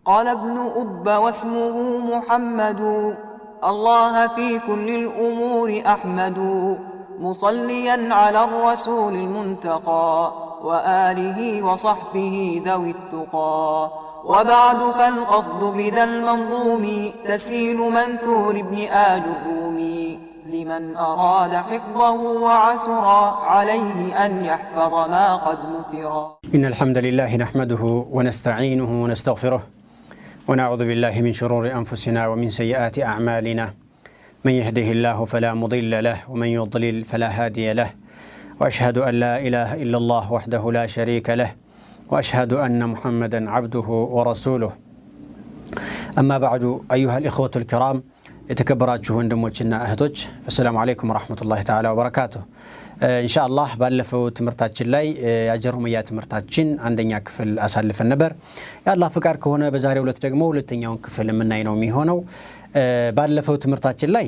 قال ابن أب واسمه محمد الله في كل الأمور أحمد مصليا على الرسول المنتقى وآله وصحبه ذوي التقى وبعد فالقصد بذا المنظوم تسهيل منثور ابن آل الرومي لمن أراد حفظه وعسرا عليه أن يحفظ ما قد نثرا. إن الحمد لله نحمده ونستعينه ونستغفره ونعوذ بالله من شرور أنفسنا ومن سيئات أعمالنا من يهده الله فلا مضل له ومن يضلل فلا هادي له وأشهد أن لا إله إلا الله وحده لا شريك له وأشهد أن محمدا عبده ورسوله. أما بعد أيها الإخوة الكرام يتكبراتشو وندموچنا أهدوج فالسلام عليكم ورحمة الله تعالى وبركاته. إن شاء الله ባለፈው ትምርታችን ላይ ያጀሩምያ ትምርታችን አንደኛ ክፍል አሳልፈን ነበር። ያላህ ፍቃድ ከሆነ በዛሬው ዕለት ደግሞ ሁለተኛውን ክፍል የምናይ ነው የሚሆነው። ባለፈው ትምርታችን ላይ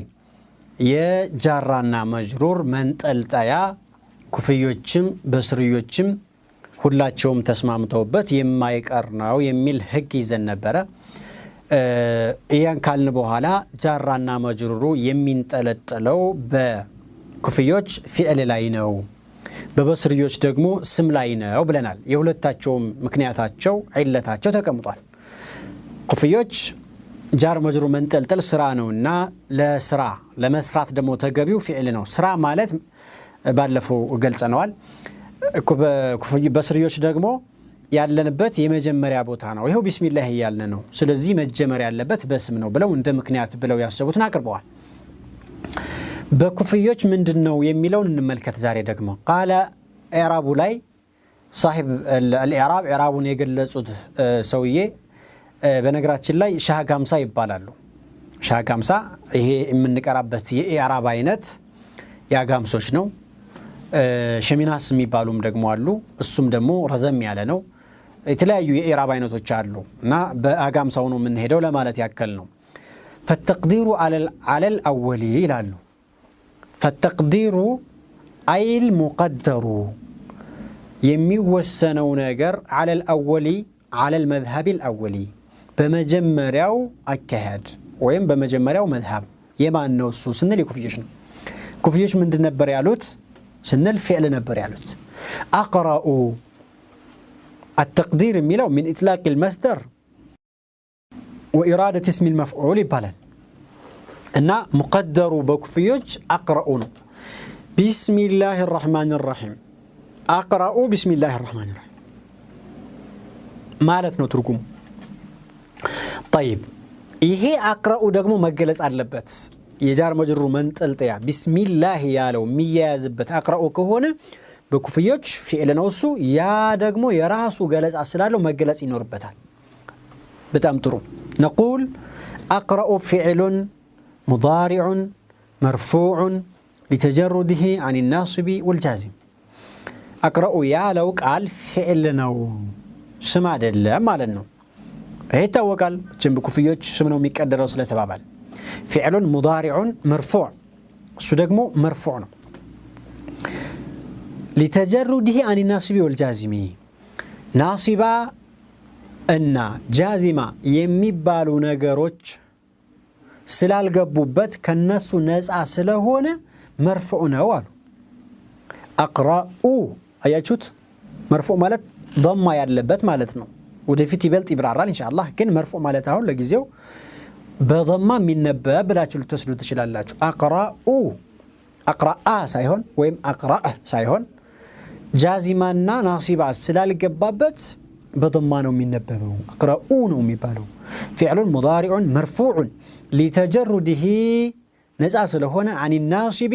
የጃራና መጅሩር መንጠልጣያ ኩፍዮችም በስርዮችም ሁላቸውም ተስማምተውበት የማይቀር ነው የሚል ህግ ይዘን ነበር። ያን ካልን በኋላ ጃራና መጅሩሩ የሚንጠለጠለው በኩፍዮች ፊዕል ላይ ነው፣ በበስርዮች ደግሞ ስም ላይ ነው ብለናል። የሁለታቸውም ምክንያታቸው ዒለታቸው ተቀምጧል። ኩፍዮች ጃር መጅሩር መንጠልጠል ስራ ነውና ለስራ ለመስራት ደግሞ ተገቢው ፊዕል ነው። ስራ ማለት ባለፈው ገልጸነዋል። በስርዮች ደግሞ ያለንበት የመጀመሪያ ቦታ ነው። ይሄው ቢስሚላህ ያልን ነው። ስለዚህ መጀመር ያለበት በስም ነው ብለው እንደ ምክንያት ብለው ያሰቡትን አቅርበዋል። በኩፍዮች ምንድነው የሚለውን እንመልከት ዛሬ ደግሞ። ቃለ ኢዕራቡ ላይ صاحب الإعراب ኢዕራቡን የገለጹት ሰውዬ በነገራችን ላይ ሻጋምሳ ይባላሉ። ሻጋምሳ ይሄ የምንቀራበት የኢዕራብ አይነት ያጋምሶች ነው። ሸሚናስ የሚባሉም ደግሞ አሉ። እሱም ደግሞ ረዘም ያለ ነው። የተለያዩ የኢዕራብ አይነቶች አሉ እና በአጋምሳው ነው የምንሄደው ለማለት ያከል ነው። فالتقدير على الأول ይላሉ። فالتقدير أي المقدر የሚወሰነው ነገር على الأول على المذهب الأولي በመጀመሪያው አካሄድ ወይም በመጀመሪያው መዝሀብ የማን ነው እሱ ስንል የኩፍዮች ነው። ኩፍዮች ምንድን ነበር ያሉት ስንል ፊዕል ነበር ያሉት። አቅራኡ التقدير የሚለው من إطلاق المصدر وإرادة اسم المفعول ይባላል እና ሙቀደሩ በኩፍዮች አቅራኡ ነው። بسم الله الرحمن الرحيم አቅራኡ بسم الله الرحمن الرحيم ማለት ነው ትርጉሙ። طيب ይሄ አቅራኡ ደግሞ መገለጽ አለበት። የጃር መጅሩር መንጠልጠያ ቢስሚላህ ያለው የሚያያዝበት አቅራኡ ከሆነ በኩፍዮች ፊዕል ነው እሱ። ያ ደግሞ የራሱ ገለጻ ስላለው መገለጽ ይኖርበታል። በጣም ጥሩ። نقول أقرأ فعل مضارع مرفوع لتجرده عن الناصب والجازم. أقرأ ያለው ቃል ፊዕል ነው ስም አይደለም ማለት ነው። ይሄ ይታወቃል። በኩፍዮች ስም ነው የሚቀደረው ስለተባባል فعل مضارع مرفوع እሱ ደግሞ مرفوع ነው لتجرده عن الناصب والجازم ናሲባ እና ጃዚማ የሚባሉ ነገሮች ስላልገቡበት ከነሱ ነፃ ስለሆነ مرفوع ነው አሉ። አቅራኡ አያችሁት? مرفوع ማለት ضمه ያለበት ማለት ነው። ወደፊት ይበልጥ ይብራራል ኢንሻአላህ። ግን مرفوع ማለት አሁን ለጊዜው በضማ የሚነበብ ብላችሁ ልትወስዱ ትችላላችሁ። አቅራኡ አቅራአ ሳይሆን ወይም አቅራአ ሳይሆን ጃዚማና ናሲባ ስላልገባበት በضማ ነው የሚነበበው። አቅራኡ ነው የሚባለው። فعل مضارع مرفوع لتجرده ነፃ ስለሆነ عن الناصب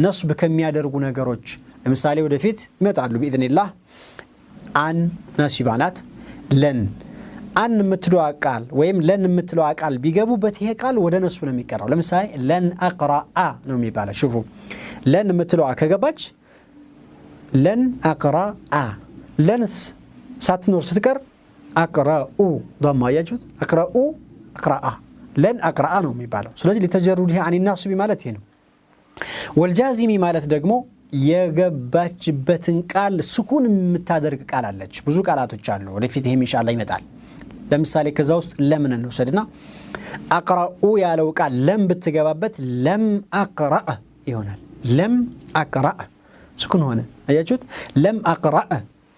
نصب ከሚያደርጉ ነገሮች ለምሳሌ ወደፊት ይመጣሉ باذن الله አን ናሲባ ናት። ለን አን የምትለው ቃል ወይም ለን የምትለው ቃል ቢገቡበት ይሄ ቃል ወደ ነስብ ነው የሚቀራው። ለምሳሌ ለን አቅራአ ነው የሚባለው። ሹፉ ለን የምትለው ከገባች ለን አቅራአ ለንስ ሳትኖር ስትቀር አቅራኡ ضم ያጁት አቅራኡ አቅራአ ለን አቅራአ ነው የሚባለው። ስለዚህ لتجرده عن الناصب ማለት ይሄ ነው። والجازم ማለት ደግሞ የገባችበትን ቃል ስኩን የምታደርግ ቃል አለች። ብዙ ቃላቶች አሉ። ወደፊት ይሄም ኢንሻአላህ ይመጣል። ለምሳሌ ከዛ ውስጥ ለምን እንወስድና አቅራኡ ያለው ቃል ለም ብትገባበት ለም አቅራእ ይሆናል። ለም አቅራእ ስኩን ሆነ። አያችሁት? ለም አቅራእ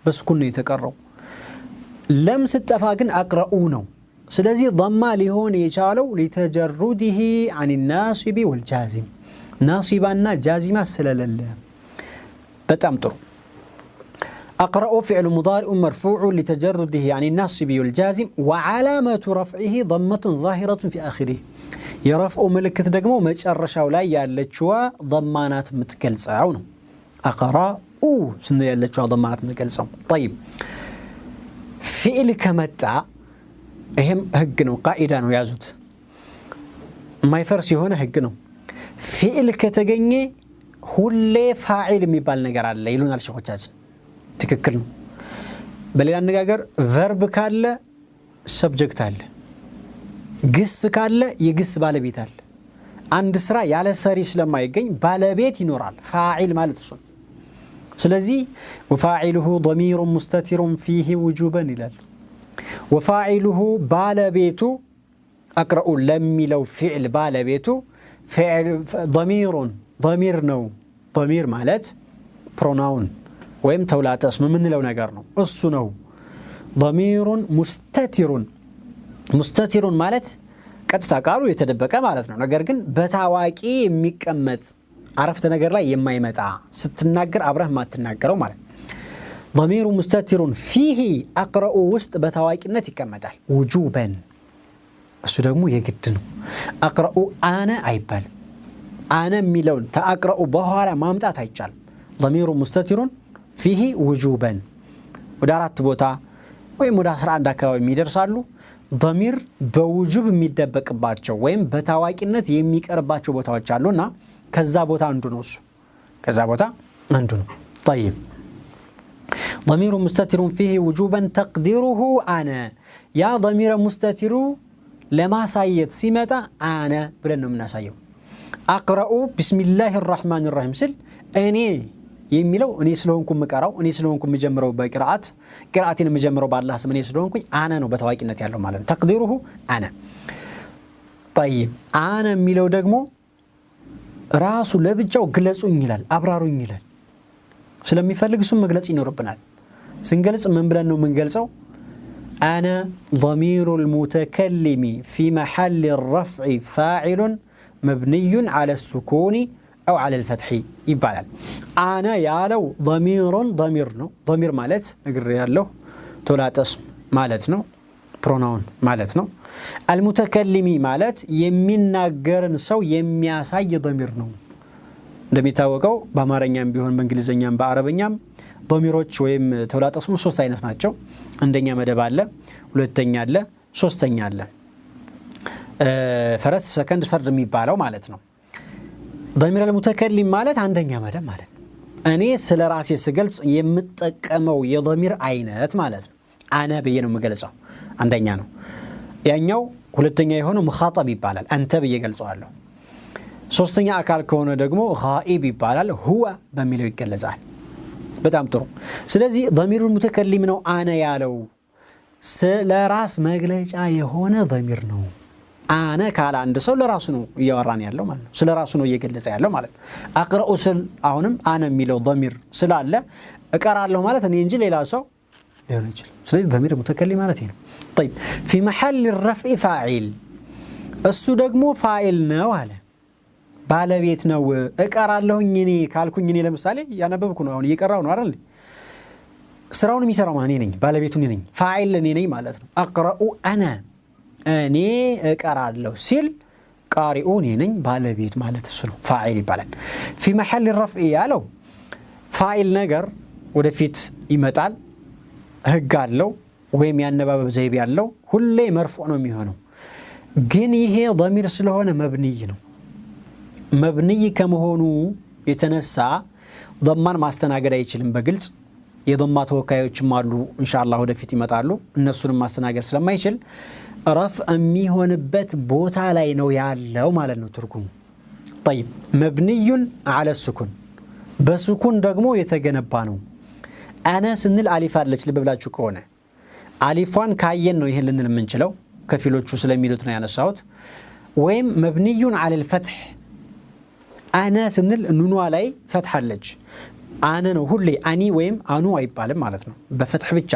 በስኩን ነው የተቀረው። ለም ስትጠፋ ግን አቅራኡ ነው። ስለዚህ ضማ ሊሆን የቻለው لتجرده عن الناصب والجازم ናሲባና ጃዚማ ስለሌለ። በጣም ጥሩ። أقرأ فعل مضارع مرفوع لتجرده عن الناصب والجازم وعلامة رفعه ضمة ظاهرة في آخره. يرفع ملكة دقمو مجرشاو لا يالتشوا ضمانات متكلسة ነው። أقرأ سنة يالتشوا ضمانات متكلسة. طيب فعل كمتع ይሄም ህግ ነው፣ ቃኢዳ ነው ያዙት። ማይፈርስ የሆነ ህግ ነው። ፊዕል ከተገኘ ሁሌ ፋዒል የሚባል ነገር አለ ይሉናል ሸኾቻችን። ትክክል ነው። በሌላ አነጋገር ቨርብ ካለ ሰብጀክት አለ፣ ግስ ካለ የግስ ባለቤት አለ። አንድ ስራ ያለ ሰሪ ስለማይገኝ ባለቤት ይኖራል፣ ፋዒል ማለት እሱ። ስለዚህ ወፋዒሉሁ ضمير مستتر فيه وجوبا ይላል። ወፋዒሉሁ ባለቤቱ አቅረኡ ለሚለው ፊዕል ባለቤቱ ضሚር ነው። ضሚር ማለት ፕሮናውን ወይም ተውላጠ ስም የምንለው ነገር ነው፣ እሱ ነው። ضሚሩን ሙስተቲሩን ማለት ቀጥታ ቃሉ የተደበቀ ማለት ነው። ነገር ግን በታዋቂ የሚቀመጥ አረፍተ ነገር ላይ የማይመጣ ስትናገር አብረህ ማትናገረው ማለት ነው። ضمير مستتر فيه أقرأ وسط بتواكينة يكمدال وجوبا እሱ ደግሞ የግድ ነው። أقرأ أنا አይባል። أنا ሚለውን ተአቅረኡ በኋላ ማምጣት አይቻልም። ضمير مستتر فيه وجوبا ወደ አራት ቦታ ወይም ወደ 11 አካባቢ የሚደርሳሉ። ضمير በውጁብ የሚደበቅባቸው ወይም በታዋቂነት የሚቀርባቸው ቦታዎች አሉና ከዛ ቦታ አንዱ ነው እሱ። ከዛ ቦታ አንዱ ነው። طيب ضمير مستتر فيه وجوبا تقديره أنا. يا ضمير مستتر لما سايت سمتا أنا بلنو من سايو. أقرأ بسم الله الرحمن الرحيم سل أني يميلو أني سلونكم مكراو أني سلونكم مجمرو بقراءات قراءتين مجمرو بالله سمني سلونكم أنا نو بتواكي نتيالو مالن تقديره أنا. طيب أنا ميلو دقمو راسو لبجاو قلسو ينجلال أبرارو ينجلال ስለሚፈልግ እሱም መግለጽ ይኖርብናል። ስንገልጽ ምን ብለን ነው የምንገልጸው? أنا ضمير المتكلم في محل الرفع فاعل مبني على السكون أو على الفتح ይባላል። أنا ያለው ضمير ነው። ضمير ማለት ነገር ያለው ተውላጠ ስም ማለት ነው፣ ፕሮናውን ማለት ነው። المتكلم ማለት የሚናገርን ሰው የሚያሳይ ضمير ነው። እንደሚታወቀው በአማርኛም ቢሆን በእንግሊዘኛም በአረበኛም ضميሮች ወይም ተውላጠ ስሙ ሶስት አይነት ናቸው። አንደኛ መደብ አለ፣ ሁለተኛ አለ፣ ሶስተኛ አለ። ፈረስ ሰከንድ ሰርድ የሚባለው ማለት ነው። ضمير المتكلم ማለት አንደኛ መደብ ማለት ነው። እኔ ስለ ራሴ ስገልጽ የምጠቀመው የضمير አይነት ማለት ነው። አና ብዬ ነው የምገልጸው፣ አንደኛ ነው። ያኛው ሁለተኛ የሆነው مخاطب ይባላል፣ አንተ ብዬ ገልጸዋለሁ። ሶስተኛ አካል ከሆነ ደግሞ غائب ይባላል፣ ሁወ በሚለው ይገለጻል። በጣም ጥሩ። ስለዚህ ضمير المتكلم ነው አነ ያለው ስለ ራስ መግለጫ የሆነ ضمير ነው። አነ ካለ አንድ ሰው ለራሱ ነው እያወራን ያለው ማለት ነው፣ ስለ ራሱ ነው እየገለጸ ያለው ማለት ነው። አቅረኡ ስል አሁንም አነ የሚለው ضمير ስላለ እቀራለሁ ማለት እኔ እንጂ ሌላ ሰው ሊሆን ይችላል። ስለዚህ ضمير المتكلم ማለት ነው። طيب في محل الرفع فاعل እሱ ደግሞ ፋኢል ነው አለ፣ ባለቤት ነው። እቀራለሁኝ እኔ ካልኩኝ እኔ ለምሳሌ ያነበብኩ ነው አሁን እየቀራው ነው አይደል? ስራውን የሚሰራው ማን ነኝ? ባለቤቱ እኔ ነኝ፣ ፋኢል እኔ ነኝ ማለት ነው። አቅረኡ አና እኔ እቀራለሁ ሲል ቃሪኡ እኔ ነኝ፣ ባለቤት ማለት እሱ ነው፣ ፋኢል ይባላል። في محل الرفع ያለው ፋኢል ነገር ወደፊት ይመጣል፣ ህግ አለው ወይም ያነባበብ ዘይቤ ያለው ሁሌ መርፉዕ ነው የሚሆነው። ግን ይሄ ضمير ስለሆነ መብንይ ነው። መብንይ ከመሆኑ የተነሳ ضمان ማስተናገድ አይችልም በግልጽ። የضማ ተወካዮችም አሉ ኢንሻአላህ ወደፊት ይመጣሉ። እነሱንም ማስተናገድ ስለማይችል ረፍዕ የሚሆንበት ቦታ ላይ ነው ያለው ማለት ነው ትርጉሙ። طيب مبني على السكون በስኩን ደግሞ የተገነባ ነው። አነ ስንል አሊፍ አለች ልብ ብላችሁ ከሆነ አሊፏን ካየን ነው ይሄን ልንል የምንችለው ከፊሎቹ ስለሚሉት ነው ያነሳሁት ወይም መብኒዩን على الفتح አነ ስንል ኑኗ ላይ ፈትሐ አለች አነ ነው ሁሌ አኒ ወይም አኑ አይባልም ማለት ነው በፈትሕ ብቻ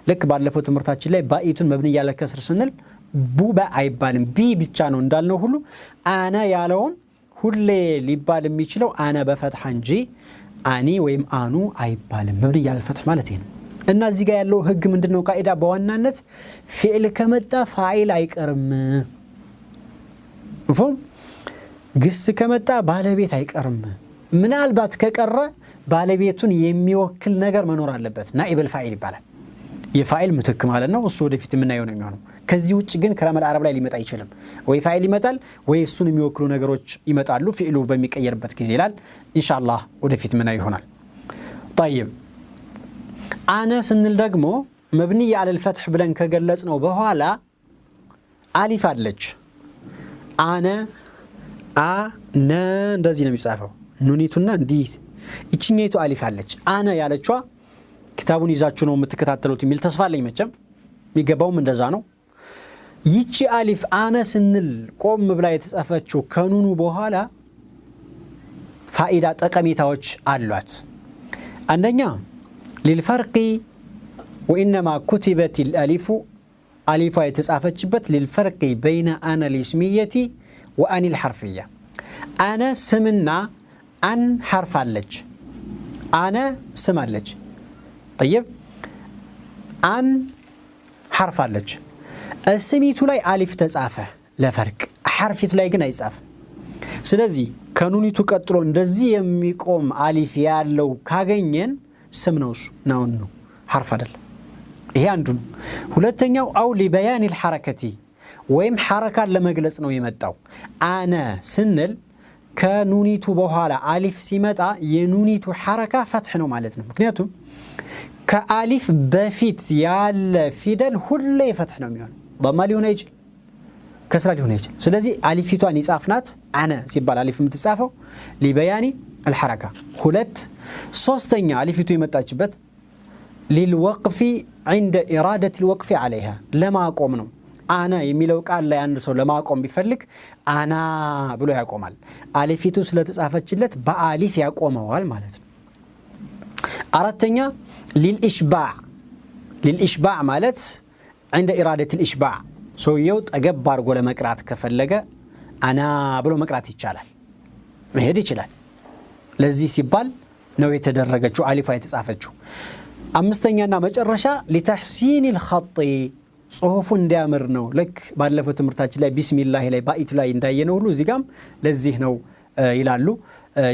ልክ ባለፈው ትምህርታችን ላይ ባኢቱን መብኒ ያለ ከስር ስንል ቡባ አይባልም ቢ ብቻ ነው እንዳልነው ሁሉ አነ ያለውን ሁሌ ሊባል የሚችለው አነ በፈትሐ እንጂ አኒ ወይም አኑ አይባልም መብኒ ያለ ፈትሕ ማለት ይሄ ነው እና እዚህ ጋር ያለው ህግ ምንድነው ቃኢዳ በዋናነት ፊዕል ከመጣ ፋኢል አይቀርም መፍሁም ግስ ከመጣ ባለቤት አይቀርም ምናልባት ከቀረ ባለቤቱን የሚወክል ነገር መኖር አለበት ናኢብ الفاعل ይባላል የፋኢል ምትክ ማለት ነው እሱ ወደፊት የምናየው ነው የሚሆነው ከዚህ ውጭ ግን ከላም العرب ላይ ሊመጣ ይችላል ወይ ፋኢል ይመጣል ወይ እሱን የሚወክሉ ነገሮች ይመጣሉ ፊዕሉ በሚቀየርበት ጊዜ ይላል ኢንሻአላህ ወደፊት ምናየው ይሆናል طيب አነ ስንል ደግሞ መብኒ على الفتح ብለን ከገለጽ ነው በኋላ አሊፍ አለች አነ አነ እንደዚህ ነው የሚጻፈው ኑኒቱና እንዲህ እቺኛይቱ አሊፍ አለች አነ ያለችዋ ክታቡን ይዛችሁ ነው የምትከታተሉት የሚል ተስፋ አለኝ መቼም የሚገባውም እንደዛ ነው ይቺ አሊፍ አነ ስንል ቆም ብላ የተጻፈችው ከኑኑ በኋላ ፋኢዳ ጠቀሜታዎች አሏት አንደኛ للفرق وانما كتبت الالف الف የተጻፈችበት للفرق بين انا الاسميه وان الحرفيه انا سمنا ان حرف አለች انا ስም አለች طيب ان حرف አለች እስሚቱ ላይ አሊፍ ተጻፈ ለፈርቅ حرፊቱ ላይ ግን አይጻፍም ስለዚህ ከኑኒቱ ቀጥሎ እንደዚህ የሚቆም አሊፍ ያለው ካገኘን ስም ነው ነው حرف አይደለም ይሄ አንዱ ሁለተኛው አው لبيان الحركه ወይም ሐረካን ለመግለጽ ነው የመጣው አነ ስንል ከኑኒቱ በኋላ አሊፍ ሲመጣ የኑኒቱ ሐረካ ፈትህ ነው ማለት ነው ምክንያቱም ከአሊፍ በፊት ያለ ፊደል ሁሌ ፈትህ ነው የሚሆነው ضم ሊሆን አይችል ከስራ ሊሆን አይችል ስለዚህ አሊፊቷን ይጻፍናት አነ ሲባል አሊፍ የምትጻፈው لبيان الحركه ሁለት ሶስተኛ አሊፊቱ የመጣችበት للوقف عند اراده الوقف عليها ለማቆም ነው አና የሚለው ቃል ላይ አንድ ሰው ለማቆም ቢፈልግ አና ብሎ ያቆማል አሊፊቱ ስለተጻፈችለት በአሊፍ ያቆመዋል ማለት ነው አራተኛ للاشباع ማለት عند اراده الاشباع ሰውየው ጠገብ አድርጎ ለመቅራት ከፈለገ አና ብሎ መቅራት ይቻላል መሄድ ይችላል ለዚህ ሲባል ነው የተደረገችው አሊፋ የተጻፈችው አምስተኛና መጨረሻ لتحسين الخط ጽሁፉ እንዲያምር ነው ልክ ባለፈው ትምህርታችን ላይ ቢስሚላህ ላይ ባኢት ላይ እንዳየነው ሁሉ እዚህ ጋም ለዚህ ነው ይላሉ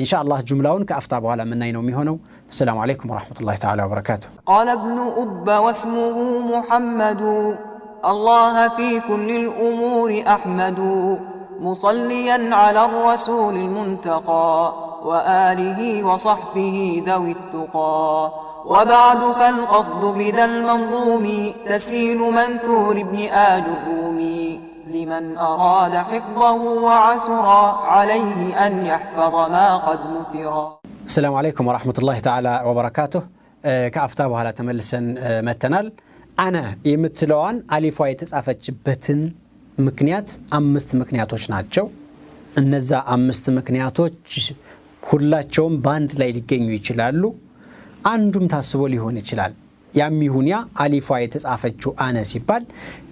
ኢንሻአላህ ጁምላውን ከአፍታ በኋላ ምን ነው የሚሆነው ሰላም አለይኩም ወራህመቱላሂ ተዓላ ወበረካቱ قال ابن أب واسمه محمد الله في كل الأمور أحمد مصليا على الرسول المنتقى وآله وصحبه ذوي التقى وبعد فالقصد بذا المنظوم تسهيل منثور ابن آل الرومي لمن أراد حفظه وعسرا عليه أن يحفظ ما قد نثرا السلام عليكم ورحمة الله تعالى وبركاته كأفتابها على تملسا متنال أنا يمتلوان أليفوا يتسعفتشبتن مكنيات أمست مكنياتوش ناتشو النزا أمست مكنياتوش ሁላቸውም ባንድ ላይ ሊገኙ ይችላሉ አንዱም ታስቦ ሊሆን ይችላል ያሚሁንያ አሊፏ የተጻፈችው አነ ሲባል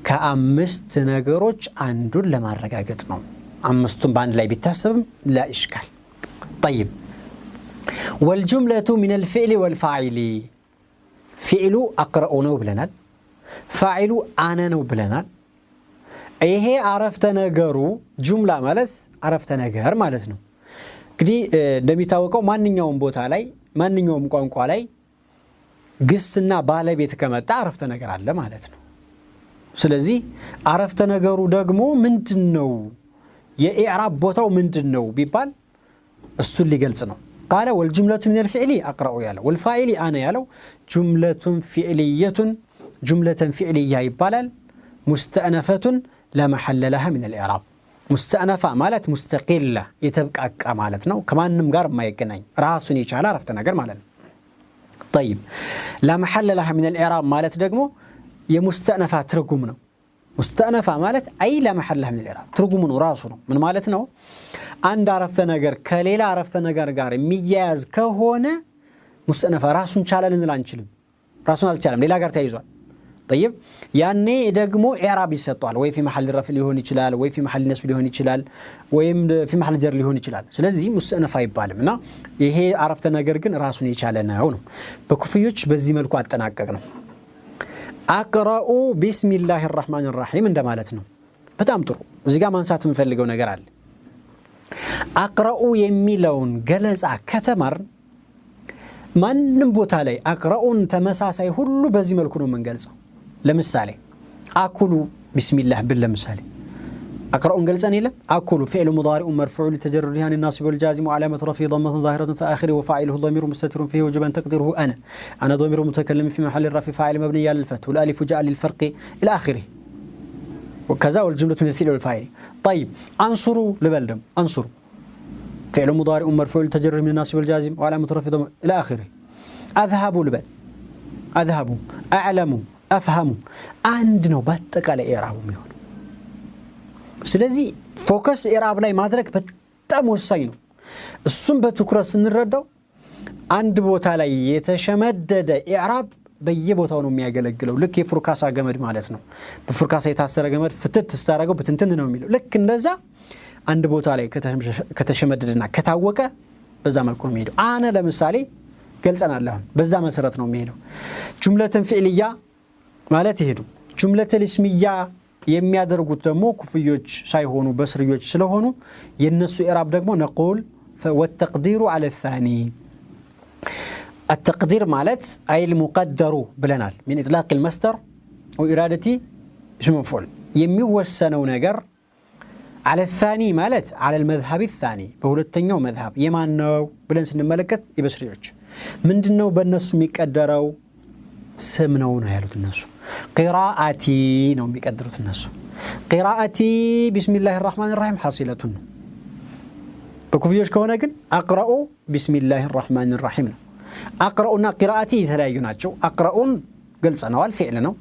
ከአምስት ነገሮች አንዱን ለማረጋገጥ ነው አምስቱም ባንድ ላይ ቢታሰብም لا إشكال طيب والجملة من الفعل والفاعل فعل أقرأ ነው ብለናል فاعل أنا ነው ብለናል ይሄ አረፍተ ነገሩ ጁምላ ማለት አረፍተ ነገር ማለት ነው እንግዲህ እንደሚታወቀው ማንኛውም ቦታ ላይ ማንኛውም ቋንቋ ላይ ግስና ባለቤት ከመጣ አረፍተ ነገር አለ ማለት ነው ስለዚህ አረፍተ ነገሩ ደግሞ ምንድነው የኢዕራብ ቦታው ምንድነው ቢባል እሱን ሊገልጽ ነው قال والجملة من الفعل أقرأ ያለው والفاعل أنا ያለው جملة فعلية جملة فعلية ይባላል مستأنفة لا محل لها من الإعراب مستأنفة مالت مستقلة يتبقى مالت نو كمان نمقار ما يقنعي راسون يشعل عرفت نقر مالت طيب لا محل لها من الإعراب مالت دقمو የሙስተእነፋ ትርጉም ነው ሙስተእነፋ ማለት አይ ለመሐለህ من الإعراب ትርጉሙ ነው ራሱ ነው ምን ማለት ነው አንድ አረፍተ ነገር ከሌላ አረፍተ ነገር ጋር የሚያያዝ ከሆነ ሙስተእነፋ ራሱን ቻለ ልንል አንችልም ራሱን አልቻለም ሌላ ጋር ተያይዟል طيب ያኔ ደግሞ ኢዕራብ ይሰጣል ወይ في محل رفع ሊሆን ይችላል ወይ في محل نصب ሊሆን ይችላል ወይም في محل جر ሊሆን ይችላል ስለዚህ ሙስተእነፋ ይባላልና ይሄ አረፍተ ነገር ግን ራሱን የቻለ ነው በኩፍዮች በዚህ መልኩ አጠናቀቅ ነው አቅራኡ ቢስሚላሂ الرحمن الرحيم እንደማለት ነው በጣም ጥሩ እዚህ ጋር ማንሳት የምፈልገው ነገር አለ አቅራኡ የሚለውን ገለጻ ከተማር ማንንም ቦታ ላይ አቅራኡን ተመሳሳይ ሁሉ በዚህ መልኩ ነው የምንገልጸው ለምሳሌ አኩሉ ቢስሚላህ ብል ለምሳሌ أقرأ قلسان إلا أكل فعل مضارع مرفوع لتجرده عن الناصب والجازم وعلامة رفعه ضمة ظاهرة فآخره وفاعله ضمير مستتر فيه وجب أن تقدره أنا ضمير متكلم في محل الرفع فاعل مبني على الفتح والألف جاء للفرق إلى آخره وكذا والجملة من الفعل والفاعل طيب أنصروا لبلدم أنصروا فعل مضارع مرفوع لتجرده من الناصب والجازم وعلامة رفعه ضمة إلى آخره أذهبوا لبل أذهبوا أعلموا أفهموا عندنا باتك على إعرابهم يهون ስለዚህ ፎከስ ኢዕራብ ላይ ማድረግ በጣም ወሳኝ ነው እሱም በትኩረት ስንረዳው አንድ ቦታ ላይ የተሸመደደ ኢዕራብ በየቦታው ነው የሚያገለግለው ልክ የፍርካሳ ገመድ ማለት ነው በፍርካሳ የታሰረ ገመድ ፍትት ስታረገው በትንትን ነው የሚለው ልክ እንደዛ አንድ ቦታ ላይ ከተሸመደደና ከታወቀ በዛ መልኩ ነው የሚሄደው አነ ለምሳሌ ገልጸናል አሁን በዛ መሰረት ነው የሚሄደው ጁምለተን ፊዕልያ ማለት ይሄዱ ጁምለተል እስሚያ የሚያደርጉት ደግሞ ኩፍዮች ሳይሆኑ በስርዮች ስለሆኑ የነሱ ኢዕራብ ደግሞ ነቁል والتقدير على الثاني التقدير مالت أي المقدر بلنال من إطلاق المصدر وإرادة اسم مفعول يميوسنو نجر على الثاني مالت على المذهب الثاني بهولتنيو مذهب يمانو بلن سنملكت يبسريوش من دنو بنسو ميقدرو سمنو نهالو الناس قراءتي نو ميقدروا الناس قراءتي بسم الله الرحمن الرحيم حاصلة بكوفيوش كونه كن أقرأ بسم الله الرحمن الرحيم أقرأنا قراءتي ثلاثة ناتشو أقرأون قلت أنا والفعل نو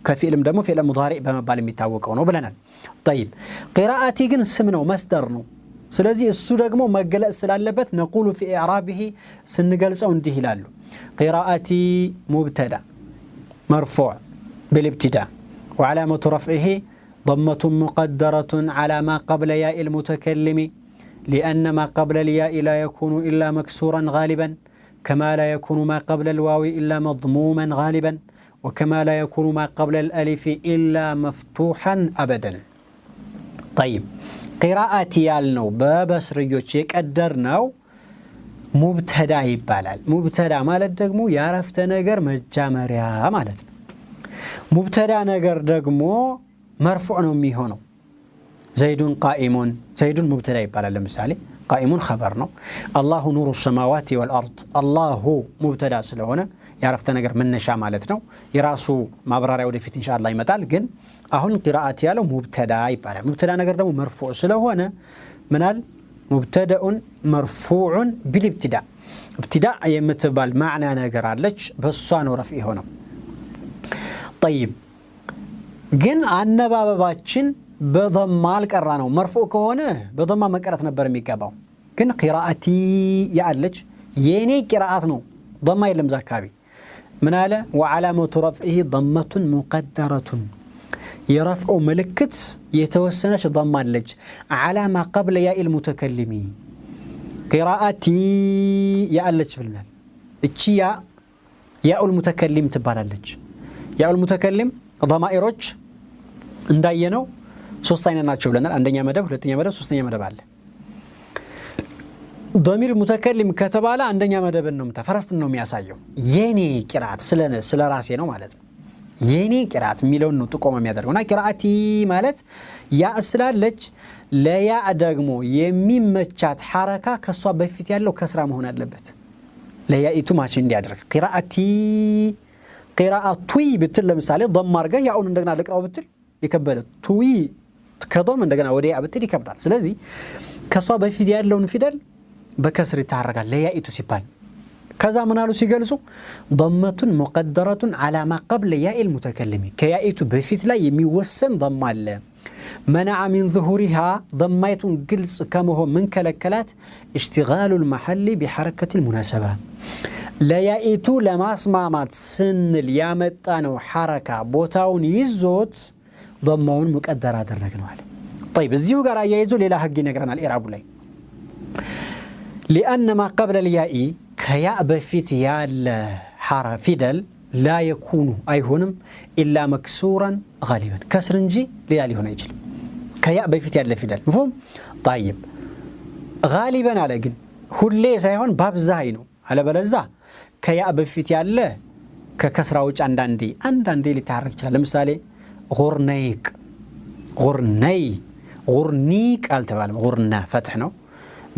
كفعل مدمو فعل مضارع بما بالميتاوقونه بلنا طيب قراءتي كن سمنو مصدر نو ስለዚህ እሱ ደግሞ መገለጽ ስላለበት نقول في إعرابه ስንገልጸው እንዲህ ይላሉ قراءتي مبتدا مرفوع بالابتداء وعلامة رفعه ضمة مقدرة على ما قبل ياء المتكلم لأن ما قبل الياء لا يكون إلا مكسورا غالبا كما لا يكون ما قبل الواو إلا مضموما غالبا وكما لا يكون ما قبل الألف إلا مفتوحا أبدا طيب قراءتي يالنو ببسريوش يقدرنو مبتدا يبالال مبتدا مالت دغمو يعرفت ነገር መጀመሪያ ማለት ነው مبتدا ነገር ደግሞ مرفوع ነው የሚሆነው زيد قائم زيد مبتدا ይባላል ለምሳሌ قائم خبر ነው الله نور السماوات والارض الله مبتدا ስለሆነ ያረፍተ ነገር መነሻ ማለት ነው የራሱ ማብራሪያ ወደፊት ኢንሻአላህ ይመጣል ግን አሁን قراءات ያለው مبتدا ይባላል مبتدا ነገር ደግሞ مرفوع ስለሆነ ምናል مبتدأ مرفوع بالابتداء ابتداء يمتبال معنى نجر عليك بصان ورفعه هنا طيب جن عنا باباتشن بضم مالك الرانو مرفوع كونه بضم ما قرأت نبر ميكابو جن قراءتي يعلج يني قراءتنا ضم يلم زكابي مناله وعلامة رفعه ضمة مقدرة يرفع ملكت يتوسنش ضمان لج على ما قبل ياء المتكلم قراءتي يألج بالنا اتشي ياء المتكلم تبالالج ياء المتكلم ضمائرج እንዳየነው ሶስት አይነት ናቸው ብለናል አንደኛ መደብ ሁለተኛ መደብ ሶስተኛ መደብ አለ ضمير متكلم ከተባለ አንደኛ መደብን ነው ተፈረስት ነው የሚያሳየው የኔ ቅራአት ስለ ራሴ ነው ማለት ነው የኔ ቅራአት ሚለው ነው ጥቆማ የሚያደርገውና ቅራአቲ ማለት ያ ስላለች ለያ ደግሞ የሚመቻት ሐረካ ከሷ በፊት ያለው ከስራ መሆን አለበት ለያኢቱ ማች እንዲያደርግ ቅራአቲ ቅራአቱይ ብትል ለምሳሌ ضم አርጋ ያውን እንደገና ለቅራው ብትል ይከበደ ቱይ ከዶም እንደገና ወዲያ ብትል ይከብዳል ስለዚህ ከሷ በፊት ያለውን ፊደል በከስር ይታረጋል ለያኢቱ ሲባል كذا منالو سيجلسو ضمة مقدرة على ما قبل ياء المتكلم كيائت بفيت لا يميوسن ضمال منع من ظهورها ضميت جلس كما هو من كلكلات اشتغال المحل بحركة المناسبة لا يائتو لما اسمامات سن اليامت أنو حركة بوتاون يزوت ضمون مقدرة درجنوال طيب الزيو قرأ يزو للا حقي نقرنا الإرعاب لي لأن ما قبل الياء كياء بفيت يال حرف فدل لا يكون أيهنم إلا مكسورا غالبا كسرنجي ليالي هنا يجل كياء بفيت يال فدل مفهوم طيب غالبا على جن هو اللي سيهون باب زاينو على بلزا كياء بفيت يال ككسراوج عندي لتحرك جلال لمثالي غرنيك غرني غرنيك التبالم غرنا فتحنا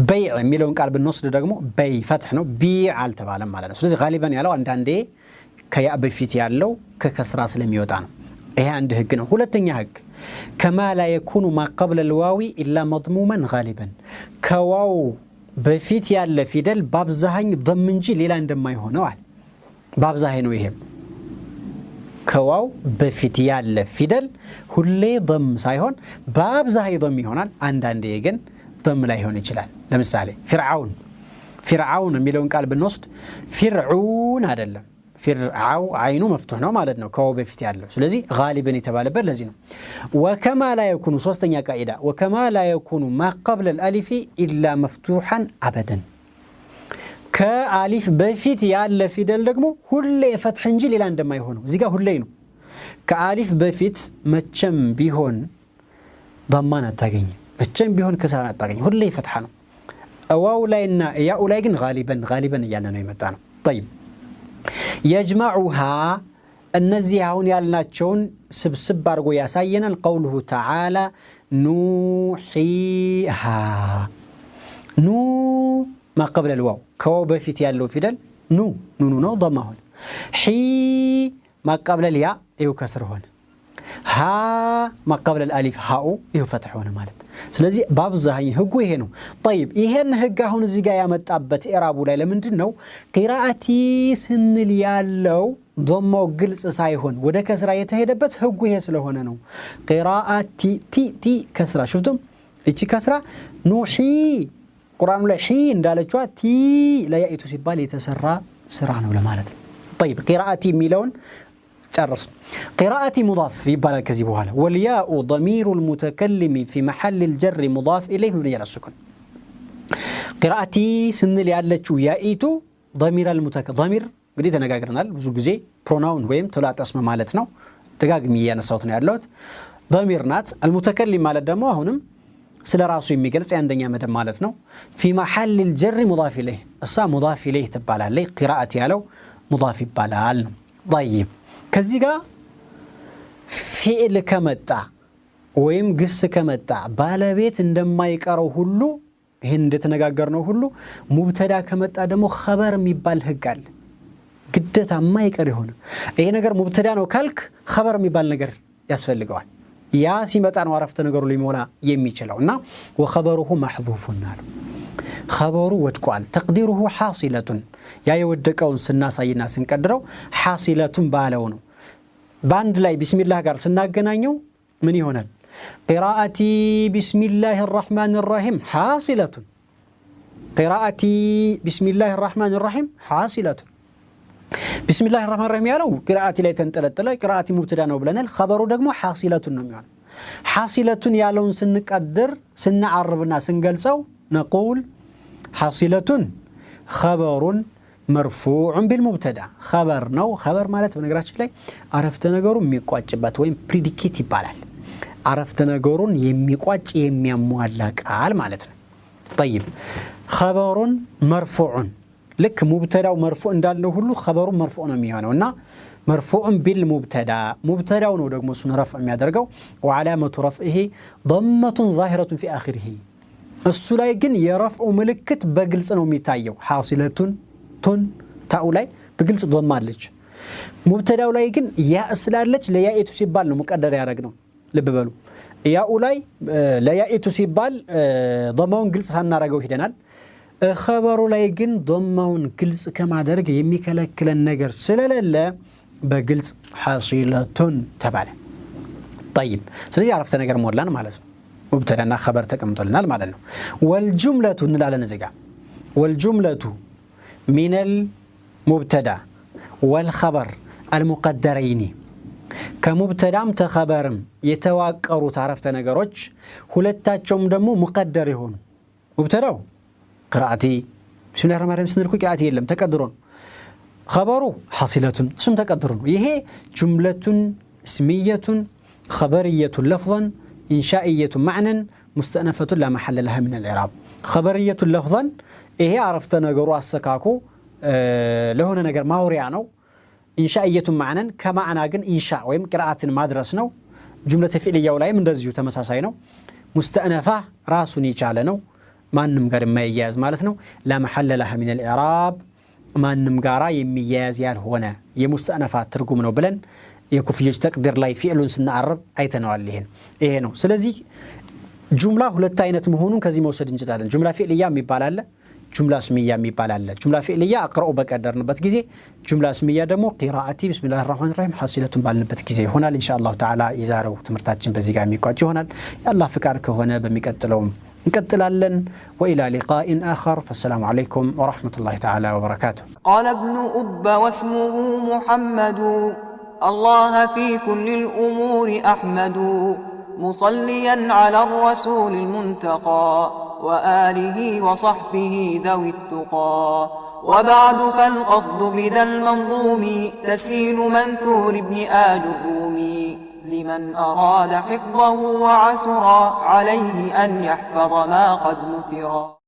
بيع ميلون قال بالنص دغمو بي فتح ነው بيع አልተባለም ማለት ነው ስለዚህ غالبا ያለው አንዳንዴ ከያ በፊት ያለው ከከስራ ስለሚወጣ ነው ይሄ አንድ ህግ ነው ሁለተኛ ህግ كما لا يكون ما قبل الواو الا مضموما غالبا ከዋው በፊት ያለ ፊደል ባብዛኝ ضم እንጂ ሌላ እንደማይሆነው አለ ባብዛኝ ነው ይሄ ከዋው በፊት ያለ ፊደል ሁሌ ضم ሳይሆን ባብዛኝ ضم ይሆናል አንዳንዴ ግን ضم لا يهون يجلال لمثالي فرعون ميلون قال بالنص فرعون هذا لا فرعو عينه مفتوح نو مالتنا كو بفيت يالله ስለዚህ غالبا يتبالبل ለዚህ ነው وكما لا يكون ሶስተኛ قاعده وكما لا يكون ما قبل الالف الا مفتوحا ابدا كالف بفيت ያለ ፊደል ደግሞ ሁሌ ፈትህ እንጂ ሌላ እንደማይሆነው እዚህ ጋር ሁሌ ነው ከአሊፍ በፊት መቼም ቢሆን ضمان አታገኝ መቼም ቢሆን ከስራ አጣገኝ ሁሌ ፈትሐ ነው አዋው ላይና ያኡ ላይ ግን غالبا እያለ ነው የመጣ ነው طيب يجمعها እነዚህ አሁን ያልናቸውን ስብስብ አድርጎ ያሳየናል قوله تعالى نوحيها نو ما قبل الواو كواو በፊት ያለው ፊደል نو ነው ضمه حي ما قبل الياء ይው ከስር ሆነ ها ما قبل الالف هاء ይው ፈትህ ሆነ ማለት ስለዚህ ባብዛኝ ህጉ ይሄ ነው طيب ይሄን ህግ አሁን እዚህ ጋር ያመጣበት ኢራቡ ላይ ለምንድነው ቂራአቲ ስንል ያለው ضمው ግልጽ ሳይሆን ወደ ከስራ የተሄደበት ህጉ ይሄ ስለሆነ ነው ቂራአቲ ቲ ከስራ شفتم እቺ ከስራ ኑሂ ቁርአኑ ላይ ሂ እንዳለችዋ ቲ ለያይቱ ሲባል የተሰራ ስራ ነው ለማለት ነው طيب ቂራአቲ ሚለውን جرس قراءة مضاف يبقى الكذب وهلا والياء ضمير المتكلم في محل الجر مضاف إليه مبني على السكون قراءتي سن اللي علتشو يائتو ضمير المتكلم ضمير قريت أنا قاقرنا بزو جزي pronoun ويم تولات اسم مالتنا دقاق ميانا صوتنا يعلوت ضمير نات المتكلم مالت دمو هونم سلا راسو يميقلس عندنا مدام مالتنا في محل الجر مضاف إليه الصا مضاف إليه تبالا لي قراءتي علو مضاف بالا طيب ከዚህ ጋር ፊዕል ከመጣ ወይም ግስ ከመጣ ባለቤት እንደማይቀረው ሁሉ ይሄን እንደተነጋገርነው ሁሉ ሙብተዳ ከመጣ ደግሞ ኸበር የሚባል ህግ አለ ግዴታ የማይቀር ይሆነ ይሄ ነገር ሙብተዳ ነው ካልክ ኸበር የሚባል ነገር ያስፈልገዋል ያ ሲመጣ ነው አረፍተ ነገሩ ሊሞላ የሚችለውና ወኸበሩሁ ማህዙፉን አሉ خبره ወድቋል تقديره حاصله ያ የወደቀውን ስናሳይና ስንቀድረው حاصله ባለው ነው ባንድ ላይ ቢስሚላህ ጋር ስናገናኘው ምን ይሆናል قراءتي بسم الله الرحمن الرحيم حاصله قراءتي بسم الله الرحمن الرحيم حاصله بسم الله الرحمن الرحيم ያለው قراءتي ላይ ተንጠለጠለ قراءتي مبتدا ነው ብለናል خبሩ ደግሞ حاصله ነው የሚሆነው حاصله ያለውን ስንቀድር ስናዓርብና ስንገልጸው نقول حاصلة خبر مرفوع بالمبتدا خبر نو خبر مالت بنقراتش لي عرفت نقرون ميقواجبات وين predicate يبالال عرفت نقرون يميقواج يمياموالك عال مالتنا طيب خبر مرفوع لك مبتدا ومرفوع اندالو هلو خبر مرفوع نميانونا مرفوع بالمبتدا مبتدا ونودقمو سن رفع ميادرقو وعلامة رفعه ضمة ظاهرة في آخره السلاي جن يرفع ملكت بجلس أنه ميتايو حاصلة تون تاولاي بجلس ضم مالج مبتدا ولاي جن يا أسلالج ليا تسيبال مقدر يا رجنا لببلو يا أولاي ليا تسيبال ضمون جلس هنا رجوا هدنال خبر لا يجن ضمون كلس كما درج يميكلا كلا النجر سلالة بقلس حصيلة تبعنا طيب سيدي عرفت نجر مولان مالس مبتدأنا خبر تكملنا المالنا والجملة نلعل نزجع والجملة من المبتدأ والخبر المقدرين كمبتدأ تخبرم يتواقروا تعرفت نجروج هلتاچوم دمو مقدر يهون مبتدأ قراءتي بسم الله الرحمن الرحيم سنركو قراءتي يلم تقدرون خبروا حصيلة اسم تقدرون يهي جملة اسمية خبرية لفظا إنشائية معنى مستأنفة لا محل لها من الإعراب خبرية لفظا إيه عرفت نجروا السكاكو لهنا نجر ما وريانو إنشائية معنى كما أنا جن إنشاء ويم قراءة ما درسناه جملة فعلية ولا من دزيو تمساسينو مستأنفة راسني شالنو ما نمقر ما يجاز مالتنا لا محل لها من الإعراب ما نمقرا يمياز يال هنا يمستأنفات ترجمنا بلن يكفي تقدر لا فعل سنعرب أيتنوع لهن إيه نو سلزي جملة هلتاينة مهونون كذي موصل جداً جملة فعلية ميبالالة جملة اسمية ميبالالة جملة فعلية أقرأ بقدر نبت كذي جملة اسمية دمو قراءتي بسم الله الرحمن الرحيم حصيلة بالنبت كذي هنا إن شاء الله تعالى يزارو تمرتاتشن بزيقا ميقاتي هنا يا الله فكارك هنا بميقتلهم نكتلالن وإلى لقاء آخر فالسلام عليكم ورحمة الله تعالى وبركاته قال ابن أب واسمه محمد الله في كل الأمور أحمد مصليا على الرسول المنتقى وآله وصحبه ذوي التقى وبعد فالقصد بذا المنظوم تسهيل منثور ابن آل الرومي لمن أراد حفظه وعسرا عليه أن يحفظ ما قد نثرا